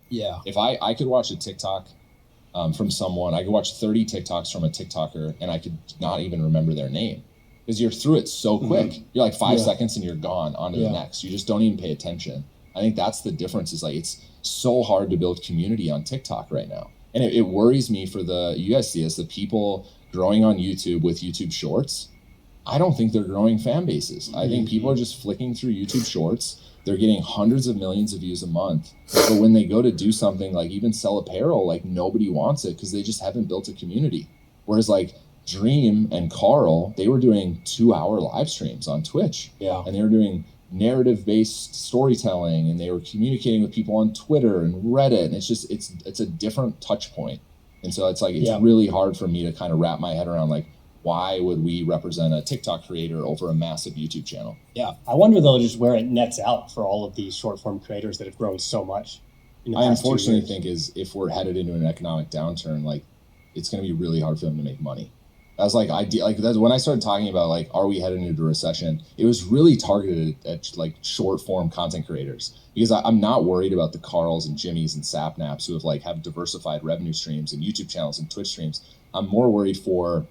Yeah. If I could watch a TikTok from someone, I could watch 30 TikToks from a TikToker and I could not even remember their name because you're through it so quick. You're like 5 seconds and you're gone on to the next. You just don't even pay attention. I think that's the difference, is like it's so hard to build community on TikTok right now. And it worries me for you guys see this, the people growing on YouTube with YouTube Shorts. I don't think they're growing fan bases. I think people are just flicking through YouTube Shorts. They're getting hundreds of millions of views a month. But when they go to do something like even sell apparel, like nobody wants it because they just haven't built a community. Whereas like Dream and Carl, they were doing 2-hour live streams on Twitch. Yeah. And they were doing narrative-based storytelling, and they were communicating with people on Twitter and Reddit. And it's just, it's a different touch point. And so it's like, it's really hard for me to kind of wrap my head around like, why would we represent a TikTok creator over a massive YouTube channel? Yeah. I wonder though, just where it nets out for all of these short form creators that have grown so much. I unfortunately think is if we're headed into an economic downturn, like it's going to be really hard for them to make money. That's like that's when I started talking about like, are we headed into a recession? It was really targeted at like short form content creators, because I'm not worried about the Carls and Jimmys and Sapnaps who have diversified revenue streams and YouTube channels and Twitch streams. I'm more worried for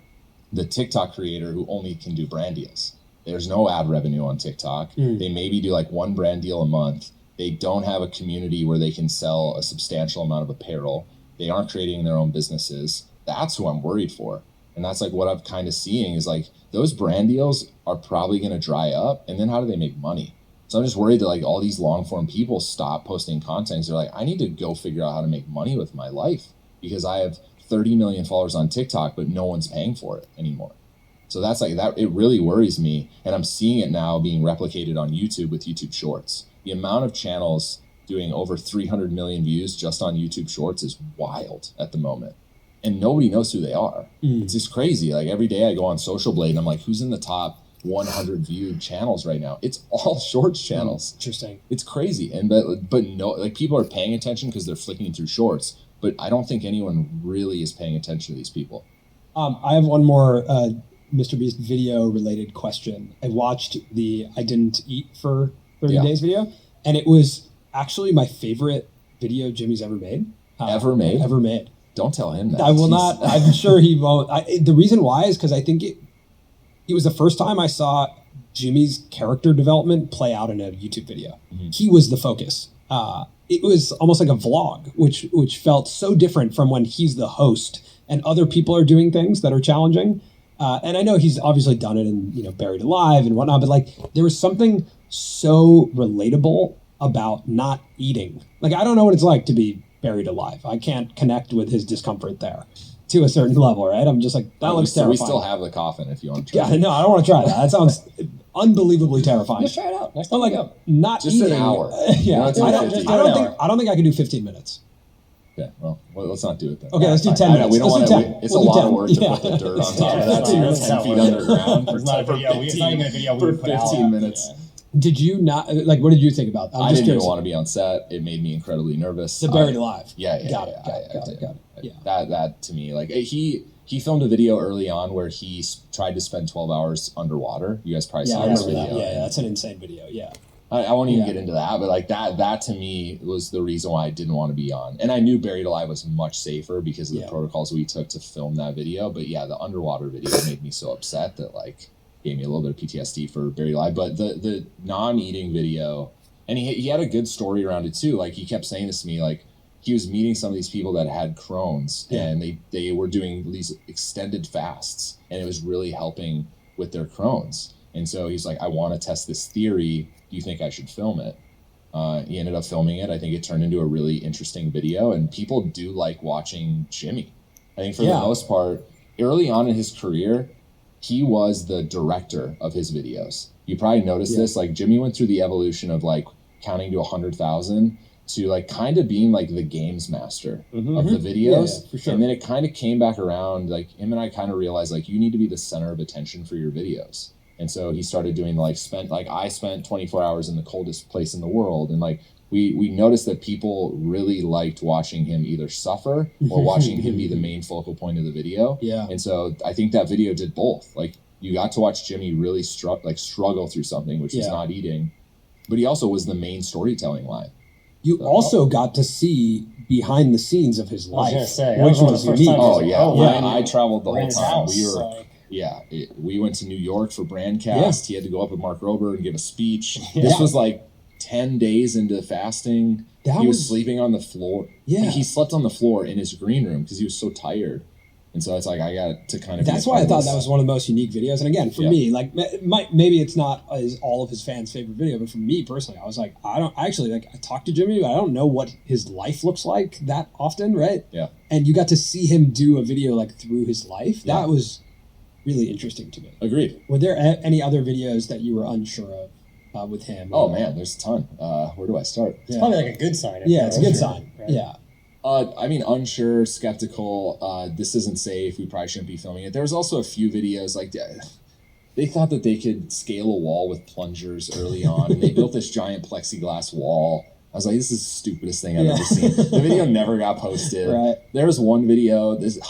the TikTok creator who only can do brand deals. There's no ad revenue on TikTok. They maybe do like one brand deal a month. They don't have a community where they can sell a substantial amount of apparel. They aren't creating their own businesses. That's who I'm worried for. And that's like what I'm kind of seeing is like those brand deals are probably going to dry up. And then how do they make money? So I'm just worried that like all these long form people stop posting content. They're like, I need to go figure out how to make money with my life because I have 30 million followers on TikTok, but no one's paying for it anymore. So that's like that. It really worries me. And I'm seeing it now being replicated on YouTube with YouTube Shorts. The amount of channels doing over 300 million views just on YouTube Shorts is wild at the moment. And nobody knows who they are. It's just crazy. Like every day I go on Social Blade and I'm like, who's in the top 100 viewed channels right now? It's all Shorts channels. Interesting. It's crazy. And but no, like people are paying attention because they're flicking through Shorts. But I don't think anyone really is paying attention to these people. I have one more MrBeast video related question. I watched the I Didn't Eat for 30 Days video, and it was actually my favorite video Jimmy's ever made. Ever made? Don't tell him that. I will not. I'm sure he won't. The reason why is because I think it was the first time I saw Jimmy's character development play out in a YouTube video. He was the focus. It was almost like a vlog, which felt so different from when he's the host and other people are doing things that are challenging. And I know he's obviously done it in, Buried Alive and whatnot, but like there was something so relatable about not eating. Like, I don't know what it's like to be buried alive. I can't connect with his discomfort there to a certain level, right? I'm just like, that looks terrifying. We still have the coffin if you want to try it. Yeah, no, I don't want to try that. That sounds unbelievably terrifying. Just try it out. Next time like not just eating. an hour. Yeah, I don't think I can do 15 minutes. Okay, well, let's not do it then. Okay, let's do 10 minutes. We don't want to. It's a lot of work to put the dirt on top of that. 10 feet underground for 15 minutes. Did you not, what did you think about that? I didn't even want to be on set. It made me incredibly nervous. The Buried Alive. Yeah. Got it. Yeah. That to me, like he filmed a video early on where he tried to spend 12 hours underwater. You guys probably saw this video. Yeah, that's an insane video. Yeah. I won't even get into that, but like that to me was the reason why I didn't want to be on. And I knew Buried Alive was much safer because of the protocols we took to film that video. But yeah, the underwater video made me so upset that like gave me a little bit of PTSD for Buried Alive. But the non-eating video, and he had a good story around it too. Like he kept saying this to me, like he was meeting some of these people that had Crohn's and they were doing these extended fasts and it was really helping with their Crohn's. And so he's like, I want to test this theory. Do you think I should film it? He ended up filming it. I think it turned into a really interesting video and people do like watching Jimmy. I think for the most part, early on in his career, he was the director of his videos. You probably noticed this, like Jimmy went through the evolution of like counting to 100,000 to like kind of being like the games master of the videos. Yeah, for sure. And then it kind of came back around, like him and I kind of realized like you need to be the center of attention for your videos. And so he started doing I spent 24 hours in the coldest place in the world. And like we noticed that people really liked watching him either suffer or watching him be the main focal point of the video. Yeah. And so I think that video did both. Like you got to watch Jimmy really struggle through something, which was not eating, but he also was the main storytelling line. You also got to see behind the scenes of his life, which was unique. Oh yeah, yeah. I traveled the whole time. House, We were we went to New York for Brandcast. He had to go up with Mark Rober and give a speech. This was like 10 days into fasting. He was sleeping on the floor. Yeah, like, he slept on the floor in his green room because he was so tired. And so it's like I got to kind of. That's why I thought that was one of the most unique videos. And again, for me, like maybe it's not all of his fans' favorite video, but for me personally, I was like, I talked to Jimmy, but I don't know what his life looks like that often, right? Yeah. And you got to see him do a video like through his life. Yeah. That was really interesting to me. Agreed. Were there any other videos that you were unsure of with him? Oh man, there's a ton. Where do I start? It's probably like a good sign. Yeah, it's a good sign. Right? Yeah. I mean, unsure, skeptical, this isn't safe, we probably shouldn't be filming it. There was also a few videos, like, they thought that they could scale a wall with plungers early on, and they built this giant plexiglass wall. I was like, this is the stupidest thing I've ever seen. The video never got posted. Right. There was one video, this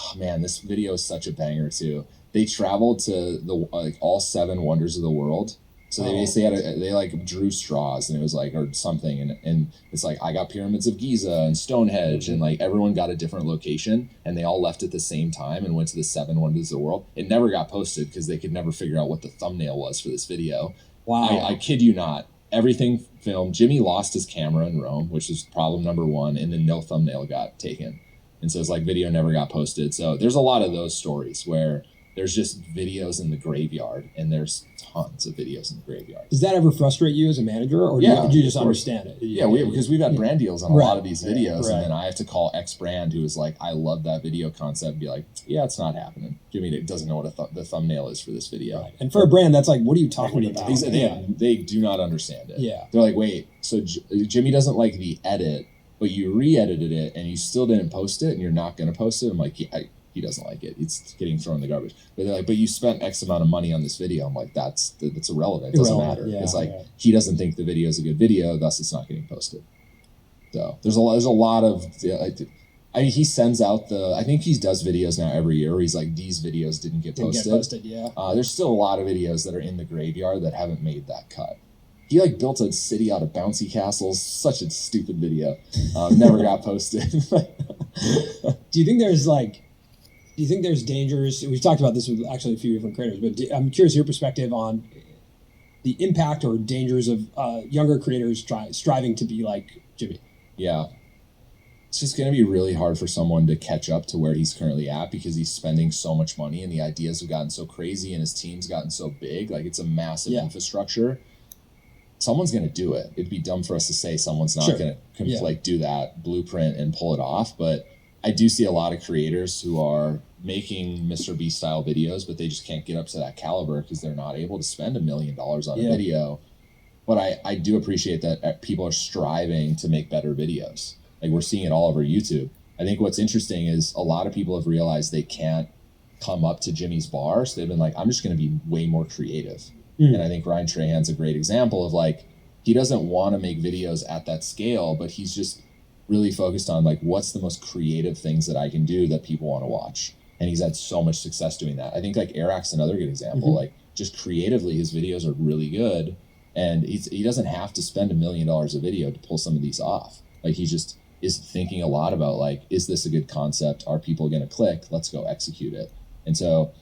video is such a banger, too. They traveled to all 7 wonders of the world. So they basically they drew straws, and it was like, or something, and it's like, I got pyramids of Giza and Stonehenge, and like everyone got a different location, and they all left at the same time and went to the 7 wonders of the world. It never got posted because they could never figure out what the thumbnail was for this video. Wow. I kid you not. Everything filmed. Jimmy lost his camera in Rome, which was problem number 1, and then no thumbnail got taken. And so it's like video never got posted. So there's a lot of those stories where there's just videos in the graveyard, and there's tons of videos in the graveyard. Does that ever frustrate you as a manager, or do you just understand it? Because we've had brand deals on a lot of these videos, and then I have to call X brand who is like, I love that video concept, and be like, yeah, it's not happening. Jimmy doesn't know what the thumbnail is for this video. Right. And for a brand, that's like, what are you talking about? They do not understand it. Yeah. They're like, wait, so Jimmy doesn't like the edit, but you re-edited it, and you still didn't post it, and you're not going to post it? I'm like, he doesn't like it. It's getting thrown in the garbage. But they're like, but you spent X amount of money on this video. I'm like, that's irrelevant. It doesn't matter. Yeah, it's like, he doesn't think the video is a good video, thus it's not getting posted. So there's a lot of, he sends out I think he does videos now every year where he's like, these videos didn't get posted. There's still a lot of videos that are in the graveyard that haven't made that cut. He built a city out of bouncy castles. Such a stupid video. Never got posted. Do you think there's dangers? We've talked about this with actually a few different creators, but I'm curious your perspective on the impact or dangers of younger creators striving to be like Jimmy. Yeah. It's just going to be really hard for someone to catch up to where he's currently at because he's spending so much money and the ideas have gotten so crazy and his team's gotten so big. Like, it's a massive infrastructure. Someone's going to do it. It'd be dumb for us to say someone's not going to do that blueprint and pull it off, but I do see a lot of creators who are making MrBeast style videos, but they just can't get up to that caliber because they're not able to spend $1 million on a video. But I do appreciate that people are striving to make better videos. Like, we're seeing it all over YouTube. I think what's interesting is a lot of people have realized they can't come up to Jimmy's bar, so they've been like, I'm just going to be way more creative. And I think Ryan Trahan's a great example of he doesn't want to make videos at that scale, but he's just really focused on what's the most creative things that I can do that people want to watch. And he's had so much success doing that. I think Eric's another good example. Just creatively, his videos are really good, and he doesn't have to spend $1 million a video to pull some of these off. He just is thinking a lot about is this a good concept? Are people going to click? Let's go execute it. And so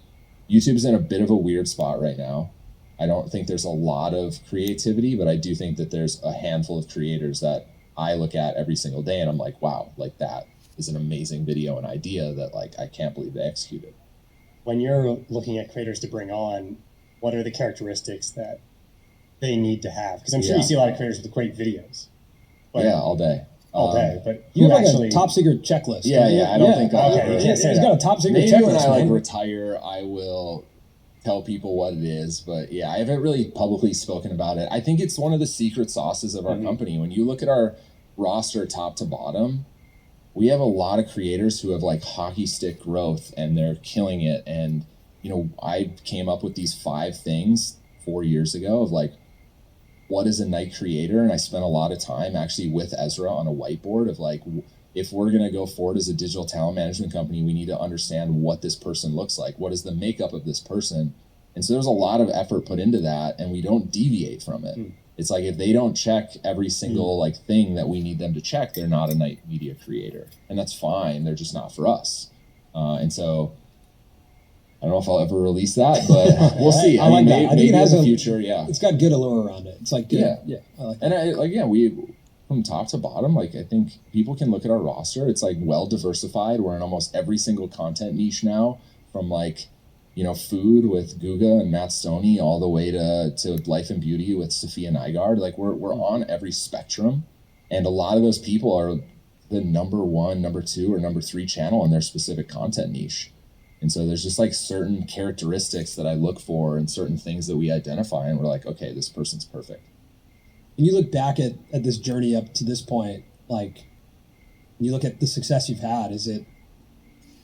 YouTube's in a bit of a weird spot right now. I don't think there's a lot of creativity, but I do think that there's a handful of creators that I look at every single day and I'm like, wow, that is an amazing video and idea that I can't believe they executed. When you're looking at creators to bring on, what are the characteristics that they need to have? Because I'm sure you see a lot of creators with great videos. All day. But you have a top secret checklist. Yeah, I don't think you can't say he's got a top secret checklist. Maybe when I retire, I will tell people what it is, but I haven't really publicly spoken about it. I think it's one of the secret sauces of our company. When you look at our roster top to bottom, we have a lot of creators who have hockey stick growth and they're killing it. And I came up with these 5 things 4 years ago of what is a night creator, and I spent a lot of time actually with Ezra on a whiteboard of if we're going to go forward as a digital talent management company, we need to understand what this person looks like. What is the makeup of this person? And so there's a lot of effort put into that, and we don't deviate from it. It's like if they don't check every single like thing that we need them to check, they're not a night media creator, and that's fine. They're just not for us. And so I don't know if I'll ever release that, but we'll see. I like that. I think it has a future. Yeah, it's got good allure around it. It's like good. Yeah. I like that. And we from top to bottom, like I think people can look at our roster. It's like well diversified. We're in almost every single content niche now, from like, food with Guga and Matt Stoney, all the way to life and beauty with Sophia Nygaard. Like we're on every spectrum, and a lot of those people are the number 1, number 2, or number 3 channel in their specific content niche. And so there's just like certain characteristics that I look for and certain things that we identify, and we're like, okay, this person's perfect. When you look back at this journey up to this point, like when you look at the success you've had, is it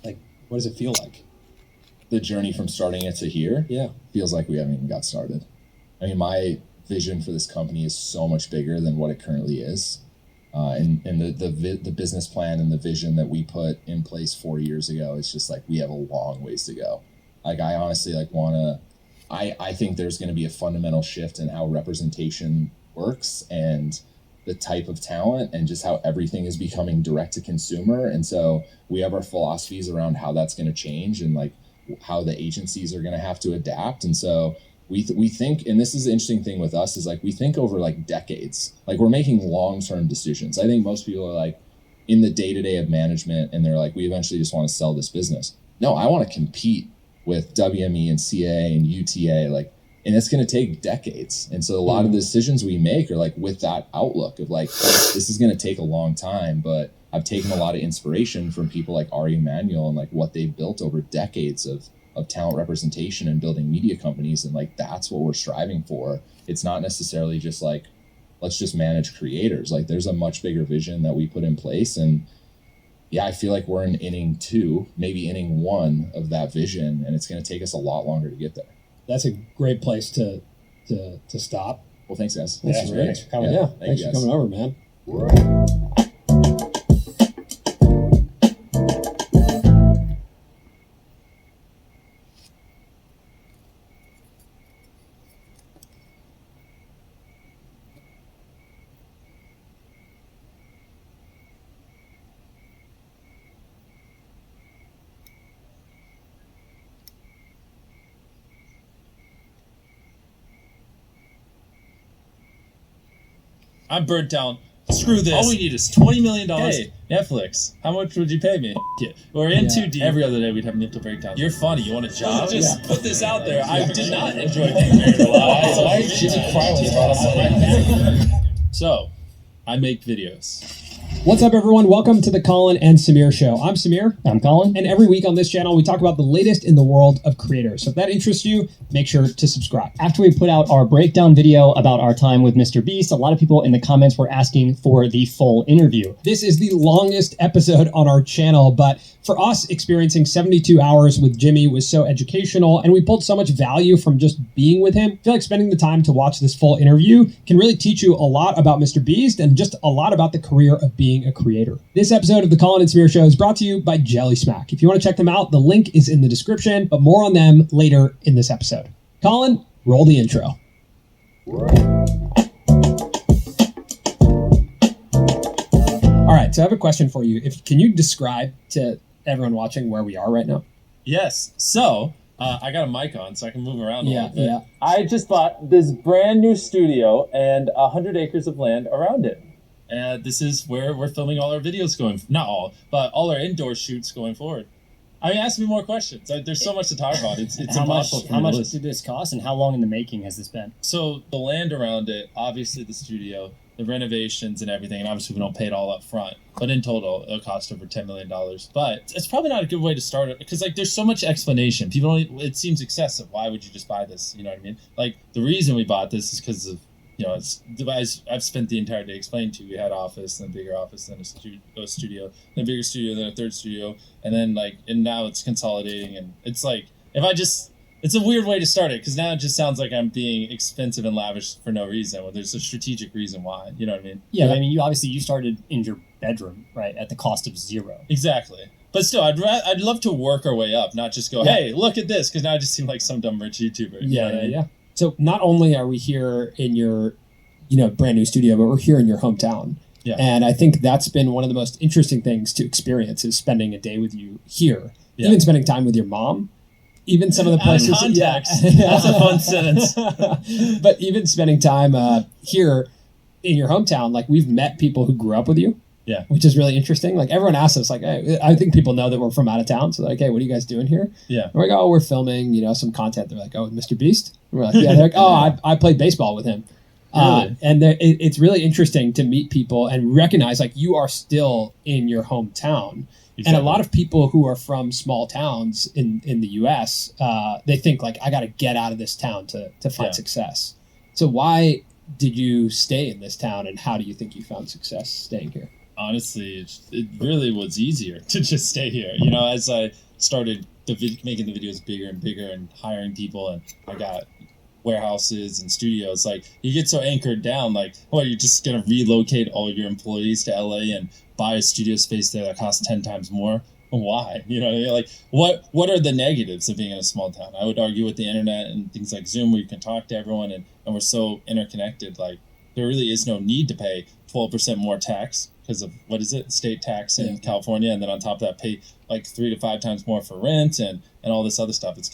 like, what does it feel like? The journey from starting it to here, feels like we haven't even got started. I mean, my vision for this company is so much bigger than what it currently is. And the business plan and the vision that we put in place 4 years ago, it's just like we have a long ways to go. Like I honestly I think there's going to be a fundamental shift in how representation works and the type of talent and just how everything is becoming direct to consumer. And so we have our philosophies around how that's going to change and like how the agencies are going to have to adapt. And so we think, and this is the interesting thing with us, is like we think over like decades. Like we're making long-term decisions. I think most people are like in the day-to-day of management and they're like, we eventually just want to sell this business. No, I want to compete with WME and CA and UTA, like, and it's going to take decades. And so a lot of the decisions we make are like with that outlook of like, this is going to take a long time, but I've taken a lot of inspiration from people like Ari Emanuel and like what they've built over decades of talent representation and building media companies. And like, that's what we're striving for. It's not necessarily just like, let's just manage creators. Like there's a much bigger vision that we put in place. And yeah, I feel like we're in inning 2, maybe inning 1 of that vision. And it's going to take us a lot longer to get there. That's a great place to stop. Well, thanks guys. Thanks for coming. Yeah, thanks for coming over, man. I'm burnt down. Screw this. All we need is $20 million. Hey, Netflix, how much would you pay me? Yeah. We're in too deep. Every other day we'd have mental breakdowns. You're funny. You want a job? Just put this out there. I did not enjoy being married a lot. Why did you cry when you brought us up? So, I make videos. What's up, everyone? Welcome to the Colin and Samir Show. I'm Samir. I'm Colin. And every week on this channel, we talk about the latest in the world of creators. So if that interests you, make sure to subscribe. After we put out our breakdown video about our time with MrBeast, a lot of people in the comments were asking for the full interview. This is the longest episode on our channel, but for us, experiencing 72 hours with Jimmy was so educational, and we pulled so much value from just being with him. I feel like spending the time to watch this full interview can really teach you a lot about MrBeast and just a lot about the career of being a creator. This episode of the Colin and Samir Show is brought to you by Jelly Smack. If you want to check them out, the link is in the description, but more on them later in this episode. Colin, roll the intro. All right, so I have a question for you. Can you describe to everyone watching where we are right now? Yes. So, I got a mic on so I can move around a little bit. Yeah. I just bought this brand new studio and 100 acres of land around it. And this is where we're filming all our videos going. Not all, but all our indoor shoots going forward. I mean, ask me more questions. There's so much to talk about. It's impossible for me to How much list. did this cost, and how long in the making has this been? So the land around it, obviously the studio, the renovations and everything, and obviously we don't pay it all up front. But in total, it'll cost over $10 million. But it's probably not a good way to start it because like there's so much explanation. People don't. It seems excessive. Why would you just buy this? You know what I mean? Like the reason we bought this is because of, you know, it's I've spent the entire day explaining to you. We had office, then a bigger office, then a studio, then a bigger studio, then a third studio, and then and now it's consolidating. And it's like it's a weird way to start it because now it just sounds like I'm being expensive and lavish for no reason. When there's a strategic reason why. You know what I mean? Yeah, I mean, you started in your bedroom, right, at the cost of $0. Exactly. But still, I'd love to work our way up, not just go, hey, look at this, because now I just seem like some dumb rich YouTuber. Yeah. So not only are we here in your brand new studio, but we're here in your hometown. Yeah. And I think that's been one of the most interesting things to experience is spending a day with you here, Yeah. even spending time with your mom, even some of the places. Out of context. That's a fun sentence. But even spending time here in your hometown, like we've met people who grew up with you. Yeah. Which is really interesting. Like everyone asks us, like, hey, I think people know that we're from out of town. So like, hey, what are you guys doing here? Yeah. And we're like, oh, we're filming, some content. They're like, oh, MrBeast? And we're like, yeah. They're like, oh, I played baseball with him. Really? And it's really interesting to meet people and recognize like you are still in your hometown. Exactly. And a lot of people who are from small towns in the US, they think like, I got to get out of this town to find success. So why did you stay in this town and how do you think you found success staying here? Honestly, it really was easier to just stay here. As I started making the videos bigger and bigger and hiring people, and I got warehouses and studios, like you get so anchored down, like, well, you're just gonna relocate all your employees to LA and buy a studio space there that costs 10 times more. Why? Like what are the negatives of being in a small town? I would argue with the internet and things like Zoom where you can talk to everyone and we're so interconnected, like there really is no need to pay 12% more tax because of state tax in California, and then on top of that pay like 3 to 5 times more for rent and all this other stuff. It's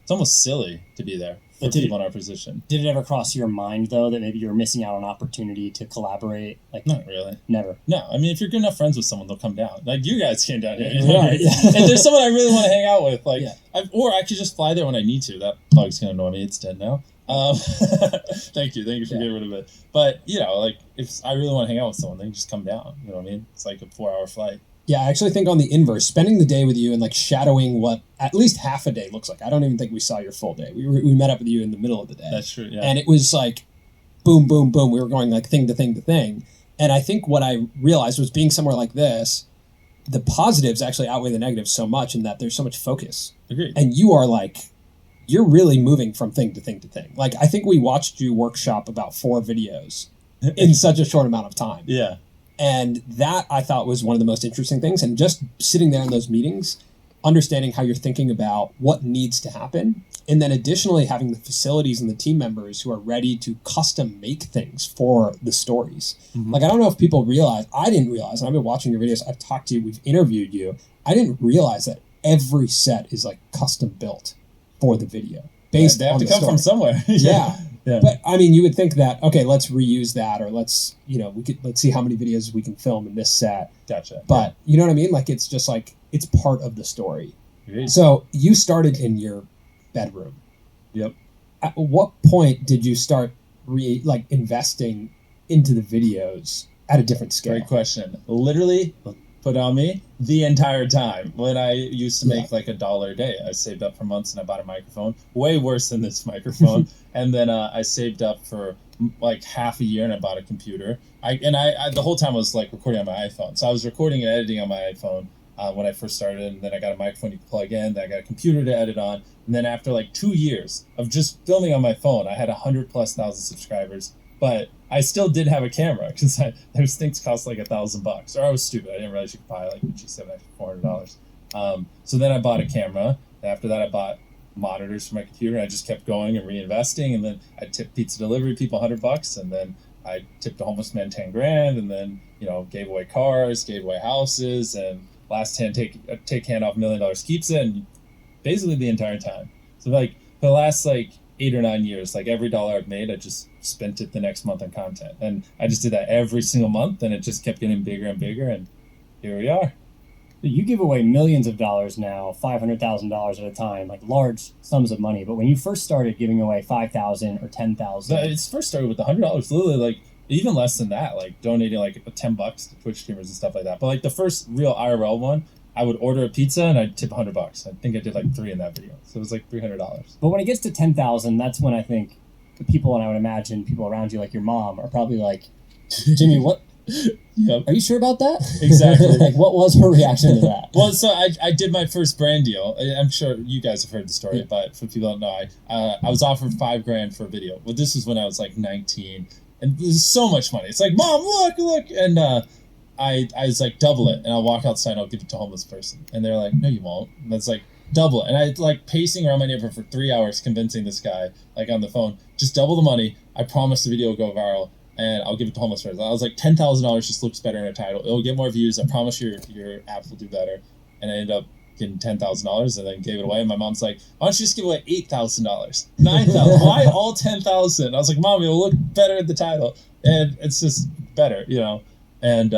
almost silly to be there for people in our position. Did it ever cross your mind though that maybe you were missing out on an opportunity to collaborate? Like not really. Never. No, I mean if you're good enough friends with someone, they'll come down. Like you guys came down here. Right. If there's someone I really want to hang out with, like or I could just fly there when I need to. That bug's gonna annoy me. It's dead now. Thank you for getting rid of it. But like if I really want to hang out with someone, they can just come down. You know what I mean? It's like a 4-hour flight. Yeah, I actually think on the inverse, spending the day with you and like shadowing what at least half a day looks like. I don't even think we saw your full day. We met up with you in the middle of the day. That's true. Yeah. And it was like, boom, boom, boom. We were going like thing to thing to thing. And I think what I realized was being somewhere like this, the positives actually outweigh the negatives so much in that there's so much focus. Agreed. And you are like, you're really moving from thing to thing to thing. Like I think we watched you workshop about 4 videos in such a short amount of time. Yeah. And that I thought was one of the most interesting things. And just sitting there in those meetings, understanding how you're thinking about what needs to happen. And then additionally, having the facilities and the team members who are ready to custom make things for the stories. Mm-hmm. Like, I don't know if people realize, I didn't realize, and I've been watching your videos, I've talked to you, we've interviewed you. I didn't realize that every set is like custom built for the video. Based they have on to the come story. from somewhere. Yeah. Yeah. But I mean, you would think that, okay, let's reuse that, or let's see how many videos we can film in this set. Gotcha. But you know what I mean? Like, it's just like, it's part of the story. Great. So you started in your bedroom. Yep. At what point did you start investing into the videos at a different scale? Great question. Literally put on me the entire time. When I used to make like $1 a day, I saved up for months and I bought a microphone, way worse than this microphone. And then I saved up for like half a year and I bought a computer. I the whole time I was like recording on my iPhone. So I was recording and editing on my iPhone when I first started, and then I got a microphone you can plug in, then I got a computer to edit on. And then after like 2 years of just filming on my phone, I had 100,000+ subscribers. But I still did have a camera because those things cost like $1,000. Or I was stupid. I didn't realize you could buy like G7 for $400. So then I bought a camera. After that, I bought monitors for my computer. And I just kept going and reinvesting. And then I tipped pizza delivery people $100. And then I tipped a homeless man $10,000. And then gave away cars, gave away houses, and last hand take hand off $1 million keeps it. And basically the entire time. So like for the last like 8 or 9 years, like every dollar I've made, I just spent it the next month on content. And I just did that every single month, and it just kept getting bigger and bigger, and here we are. You give away millions of dollars now, $500,000 at a time, like large sums of money. But when you first started giving away $5,000 or $10,000, It first started with $100, literally like even less than that, like donating like $10 to Twitch streamers and stuff like that. But like the first real IRL one, I would order a pizza and I'd tip $100. I think I did like 3 in that video, so it was like $300. But when it gets to 10,000, that's when I think the people, and I would imagine people around you, like your mom, are probably like, "Jimmy, what? Yep. Are you sure about that?" Exactly. Like, what was her reaction to that? Well, so I did my first brand deal. I'm sure you guys have heard the story, but for people who don't know, I was offered $5,000 for a video. Well, this was when I was like 19, and this is so much money. It's like, Mom, look, and I was like, double it, and I'll walk outside and I'll give it to a homeless person. And they're like, no, you won't. And that's like, double it. And I like pacing around my neighborhood for 3 hours convincing this guy, like on the phone, just double the money. I promise the video will go viral. and I'll give it to homeless person. I was like, $10,000 just looks better in a title. It'll get more views. I promise your app will do better. And I ended up getting $10,000 and then gave it away. And my mom's like, why don't you just give away $8,000, $9,000? Why all $10,000? I was like, Mom, it'll look better in the title, and it's just better, you know. And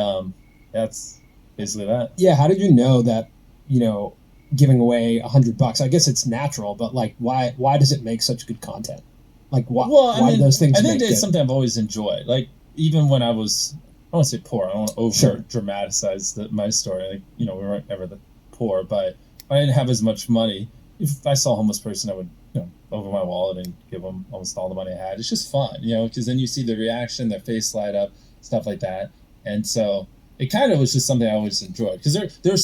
that's basically that. Yeah. How did you know that, you know, giving away $100? I guess it's natural, but like, why does it make such good content? Like, why do those things? I think make it's good? something I've always enjoyed. Like, even when I was, I don't want to say poor. I don't want to over dramatize my story. Like, you know, we weren't ever the poor, but I didn't have as much money. If I saw a homeless person, I would, you know, open my wallet and give them almost all the money I had. It's just fun, you know, because then you see the reaction, their face light up, stuff like that. And so it kind of was just something I always enjoyed, because there's